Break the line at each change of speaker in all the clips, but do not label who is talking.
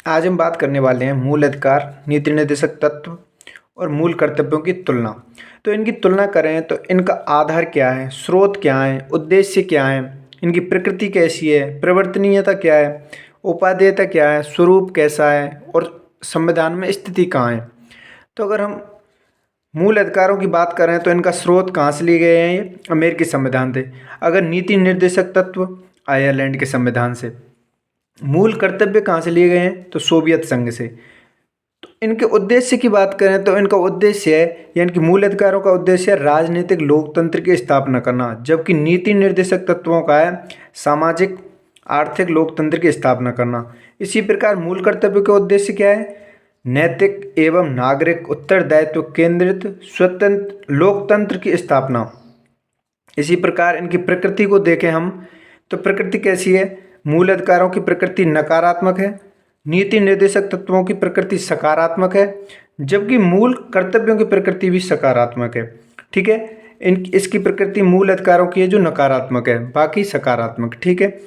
आज हम बात करने वाले हैं मूल अधिकार, नीति निर्देशक तत्व और मूल कर्तव्यों की तुलना। तो इनकी तुलना करें तो इनका आधार क्या है, स्रोत क्या है, उद्देश्य क्या है, इनकी प्रकृति कैसी है, परिवर्तनीयता क्या है, उपादेयता क्या है, स्वरूप कैसा है और संविधान में स्थिति कहाँ है। तो अगर हम मूल अधिकारों की बात करें तो इनका स्रोत कहाँ से लिए गए हैं, ये अमेरिकी संविधान से। अगर नीति निर्देशक तत्व, आयरलैंड के संविधान से। मूल कर्तव्य कहाँ से लिए गए हैं, तो सोवियत संघ से। तो इनके उद्देश्य की बात करें तो इनका उद्देश्य है, यानी कि मूल अधिकारों का उद्देश्य है राजनीतिक लोकतंत्र की स्थापना करना, जबकि नीति निर्देशक तत्वों का है सामाजिक आर्थिक लोकतंत्र की स्थापना करना। इसी प्रकार मूल कर्तव्य का उद्देश्य क्या है, नैतिक एवं नागरिक उत्तरदायित्व केंद्रित स्वतंत्र लोकतंत्र की स्थापना। इसी प्रकार इनकी प्रकृति को देखें हम, तो प्रकृति कैसी है, मूल अधिकारों की प्रकृति नकारात्मक है, नीति निर्देशक तत्वों की प्रकृति सकारात्मक है, जबकि मूल कर्तव्यों की प्रकृति भी सकारात्मक है। ठीक है, इसकी प्रकृति मूल अधिकारों की है जो नकारात्मक है, बाकी सकारात्मक। ठीक है,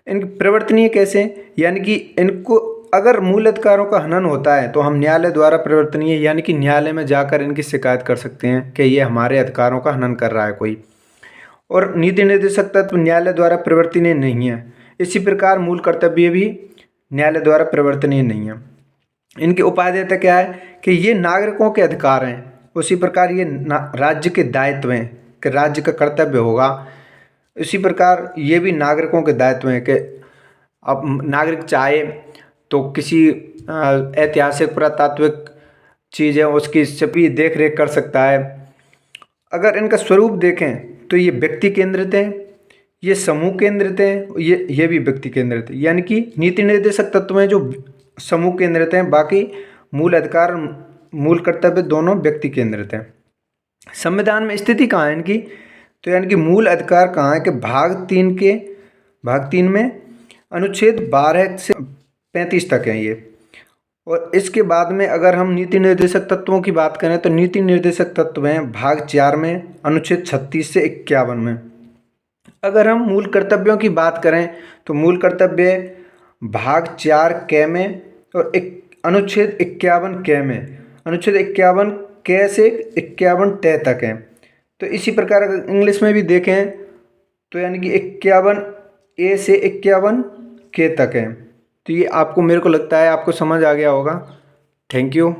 इनकी परिवर्तनीय कैसे, यानी कि इनको अगर मूल अधिकारों का हनन होता है तो हम न्यायालय द्वारा परिवर्तनीय, यानी कि न्यायालय में जाकर इनकी शिकायत कर सकते हैं कि ये हमारे अधिकारों का हनन कर रहा है कोई। और नीति निर्देशक तत्व न्यायालय द्वारा परिवर्तनीय नहीं है। इसी प्रकार मूल कर्तव्य भी न्यायालय द्वारा परिवर्तनीय नहीं है। इनकी उपादेयता क्या है कि ये नागरिकों के अधिकार हैं, उसी प्रकार ये राज्य के दायित्व हैं कि राज्य का कर्तव्य होगा। इसी प्रकार ये भी नागरिकों के दायित्व हैं कि अब नागरिक चाहे तो किसी ऐतिहासिक पुरातात्विक चीज़ है उसकी सभी देख रेख कर सकता है। अगर इनका स्वरूप देखें तो ये व्यक्ति केंद्रित हैं, ये समूह केंद्रित हैं, ये भी व्यक्ति केंद्रित है। यानी कि नीति निर्देशक तत्व हैं जो समूह केंद्रित हैं, बाकी मूल अधिकार मूल कर्तव्य दोनों व्यक्ति केंद्रित हैं। संविधान में स्थिति कहाँ है इनकी, तो यानी कि मूल अधिकार कहाँ है कि भाग 3 में अनुच्छेद 12 से 35 तक हैं ये। और इसके बाद में अगर हम नीति निर्देशक तत्वों की बात करें तो नीति निर्देशक तत्व हैं भाग 4 में अनुच्छेद 36 से 51 में। अगर हम मूल कर्तव्यों की बात करें तो मूल कर्तव्य भाग 4 क में और अनुच्छेद 51 क में, अनुच्छेद 51 क से 51 ट तक है। तो इसी प्रकार अगर इंग्लिश में भी देखें तो यानी कि 51 ए से 51 के तक है। तो ये आपको, मेरे को लगता है आपको समझ आ गया होगा। Thank you.